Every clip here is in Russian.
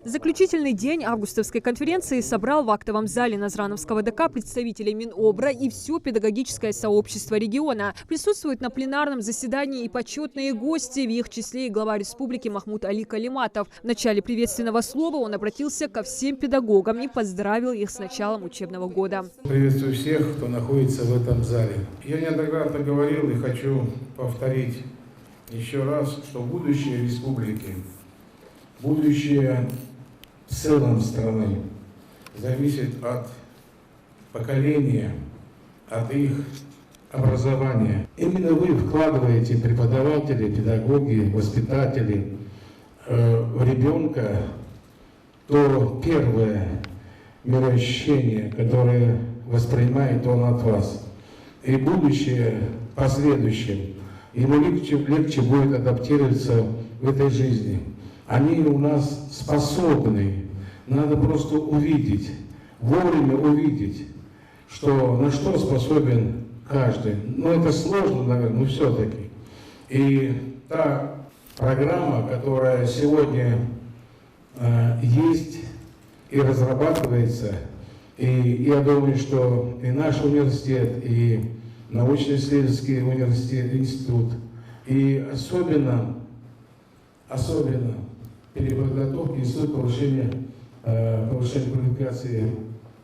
Заключительный день августовской конференции собрал в актовом зале Назрановского ДК представителей Минобра и все педагогическое сообщество региона. Присутствуют на пленарном заседании и почетные гости, в их числе и глава республики Махмуд Али Калиматов. В начале приветственного слова он обратился ко всем педагогам и поздравил их с началом учебного года. Приветствую всех, кто находится в этом зале. Я неоднократно говорил и хочу повторить еще раз, что будущее республики, будущее в целом страны зависит от поколения, от их образования. Именно вы вкладываете, преподаватели, педагоги, воспитатели, в ребенка то первое мироощущение, которое воспринимает он от вас. И будущее последующим ему легче будет адаптироваться в этой жизни. Они у нас способны. Надо просто увидеть, вовремя увидеть, что, на что способен каждый. Но это сложно, наверное, но все-таки. И та программа, которая сегодня есть и разрабатывается, и я думаю, что и наш университет, и научно-исследовательский институт, и особенно переподготовки институт повышения квалификации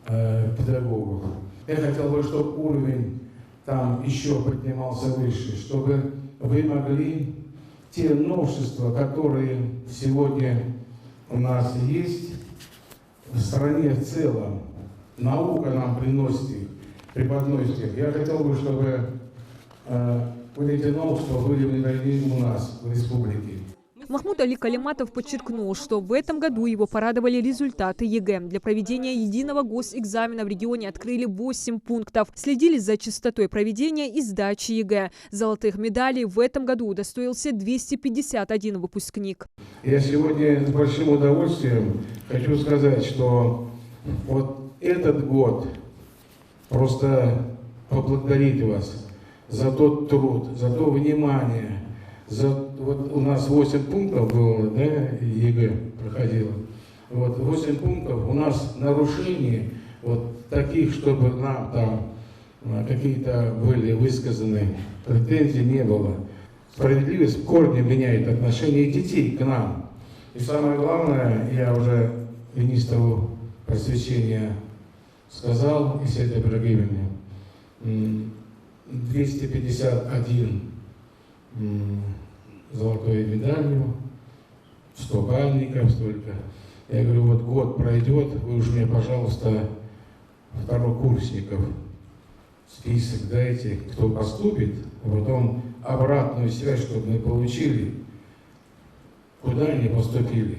педагогов. Я хотел бы, чтобы уровень там еще поднимался выше, чтобы вы могли те новшества, которые сегодня у нас есть в стране в целом, наука нам приносит их, преподносит их. Я хотел бы, чтобы вот эти новшества были внедрены у нас в республике. Махмуд Али Калиматов подчеркнул, что в этом году его порадовали результаты ЕГЭ. Для проведения единого госэкзамена в регионе открыли 8 пунктов. Следили за частотой проведения и сдачи ЕГЭ. Золотых медалей в этом году удостоился 251 выпускник. Я сегодня с большим удовольствием хочу сказать, что вот этот год просто поблагодарить вас за тот труд, за то внимание. Вот у нас 8 пунктов было, да, ЕГЭ проходило. Вот 8 пунктов у нас нарушений, вот таких, чтобы нам там какие-то были высказаны претензий, не было. Справедливость в корне меняет отношение детей к нам. И самое главное, я уже министру просвещения сказал, Исета Ибрагимовне, 251 золотой медалью, 100 бальников столько. Я говорю, вот год пройдет, вы уж мне, пожалуйста, второкурсников список дайте, кто поступит, а потом обратную связь, чтобы мы получили, куда они поступили.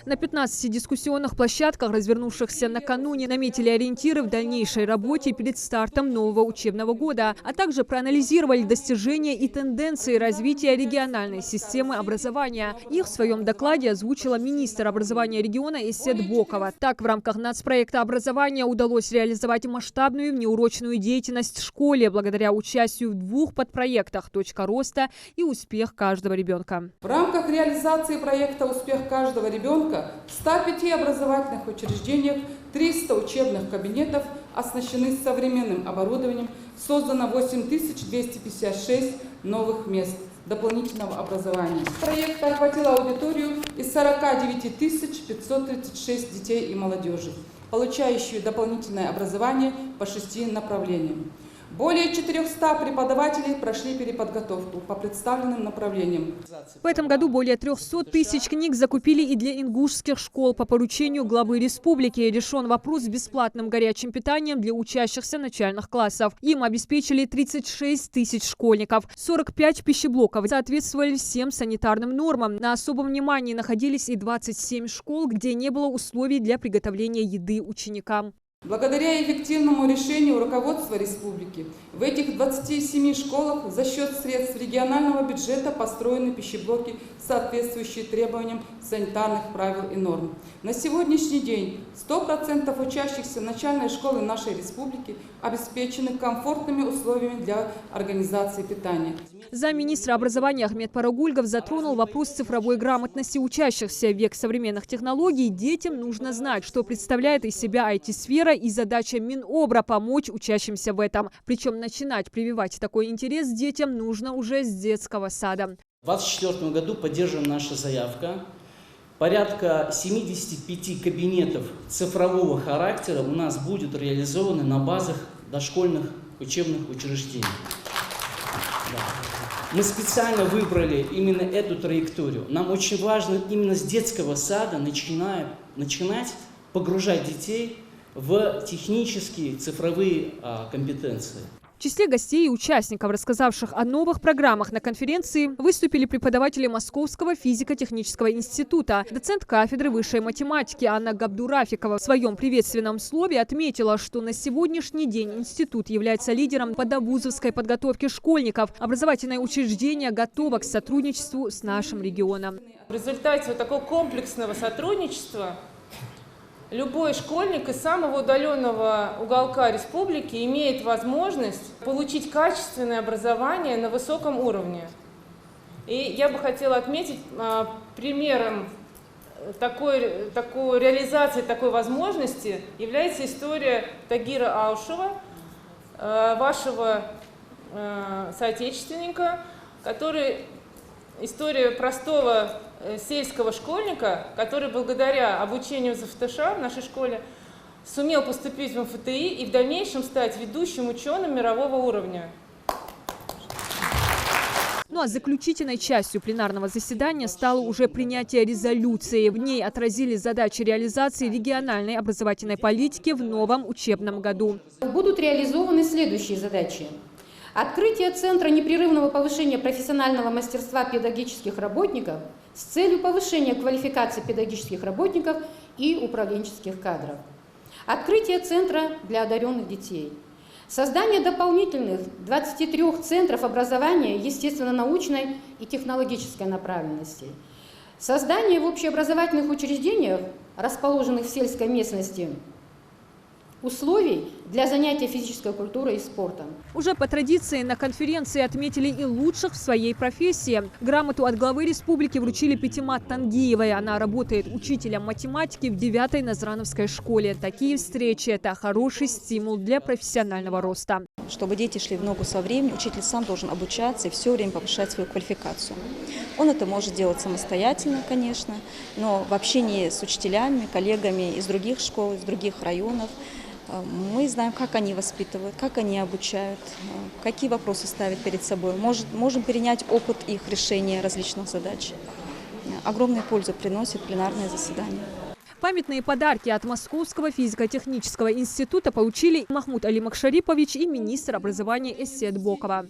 На 15 дискуссионных площадках, развернувшихся накануне, наметили ориентиры в дальнейшей работе перед стартом нового учебного года, а также проанализировали достижения и тенденции развития региональной системы образования. Их в своем докладе озвучила министр образования региона Эсет Бокова. Так, в рамках нацпроекта образования удалось реализовать масштабную внеурочную деятельность в школе благодаря участию в 2 подпроектах «Точка роста» и «Успех каждого ребенка». В рамках реализации проекта «Успех каждого ребенка» в 105 образовательных учреждениях 300 учебных кабинетов оснащены современным оборудованием, создано 8256 новых мест дополнительного образования. Проект охватил аудиторию из 49 536 детей и молодежи, получающую дополнительное образование по 6 направлениям. Более 400 преподавателей прошли переподготовку по представленным направлениям. В этом году более 300 тысяч книг закупили и для ингушских школ. По поручению главы республики решен вопрос с бесплатным горячим питанием для учащихся начальных классов. Им обеспечили 36 тысяч школьников. 45 пищеблоков соответствовали всем санитарным нормам. На особом внимании находились и 27 школ, где не было условий для приготовления еды ученикам. Благодаря эффективному решению руководства республики в этих 27 школах за счет средств регионального бюджета построены пищеблоки, соответствующие требованиям санитарных правил и норм. На сегодняшний день 100% учащихся начальной школы нашей республики обеспечены комфортными условиями для организации питания. Замминистра образования Ахмед Парагульгов затронул вопрос цифровой грамотности учащихся. В век современных технологий детям нужно знать, что представляет из себя IT-сфера, и задача Минобра – помочь учащимся в этом. Причем начинать прививать такой интерес детям нужно уже с детского сада. В 2024 году поддерживаем наша заявка. Порядка 75 кабинетов цифрового характера у нас будет реализованы на базах дошкольных учебных учреждений. Мы специально выбрали именно эту траекторию. Нам очень важно именно с детского сада начинать погружать детей в технические цифровые компетенции. В числе гостей и участников, рассказавших о новых программах на конференции, выступили преподаватели Московского физико-технического института. Доцент кафедры высшей математики Анна Габдурафикова в своем приветственном слове отметила, что на сегодняшний день институт является лидером по довузовской подготовке школьников. Образовательное учреждение готово к сотрудничеству с нашим регионом. В результате вот такого комплексного сотрудничества любой школьник из самого удаленного уголка республики имеет возможность получить качественное образование на высоком уровне. И я бы хотела отметить примером такой реализации такой возможности является история Тагира Аушева, вашего соотечественника, который история простого сельского школьника, который благодаря обучению в ЗФТШ в нашей школе сумел поступить в МФТИ и в дальнейшем стать ведущим ученым мирового уровня. Ну а заключительной частью пленарного заседания стало уже принятие резолюции. В ней отразили задачи реализации региональной образовательной политики в новом учебном году. Будут реализованы следующие задачи. Открытие Центра непрерывного повышения профессионального мастерства педагогических работников с целью повышения квалификации педагогических работников и управленческих кадров. Открытие Центра для одаренных детей. Создание дополнительных 23 центров образования естественно-научной и технологической направленности. Создание в общеобразовательных учреждениях, расположенных в сельской местности, условий для занятия физической культурой и спортом. Уже по традиции на конференции отметили и лучших в своей профессии. Грамоту от главы республики вручили Пятимат Тангиевой. Она работает учителем математики в 9-й Назрановской школе. Такие встречи – это хороший стимул для профессионального роста. Чтобы дети шли в ногу со временем, учитель сам должен обучаться и все время повышать свою квалификацию. Он это может делать самостоятельно, конечно, но в общении с учителями, коллегами из других школ, из других районов, мы знаем, как они воспитывают, как они обучают, какие вопросы ставят перед собой. Можем перенять опыт их решения различных задач. Огромную пользу приносит пленарное заседание. Памятные подарки от Московского физико-технического института получили Махмуд Алимакшарипович и министр образования Эссет Бокова.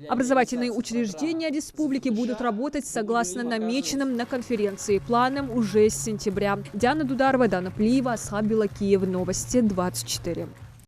Образовательные учреждения республики будут работать согласно намеченным на конференции планам уже с сентября. Диана Дударова, Дана Плиева, Асхаб Белакиев. Новости 24.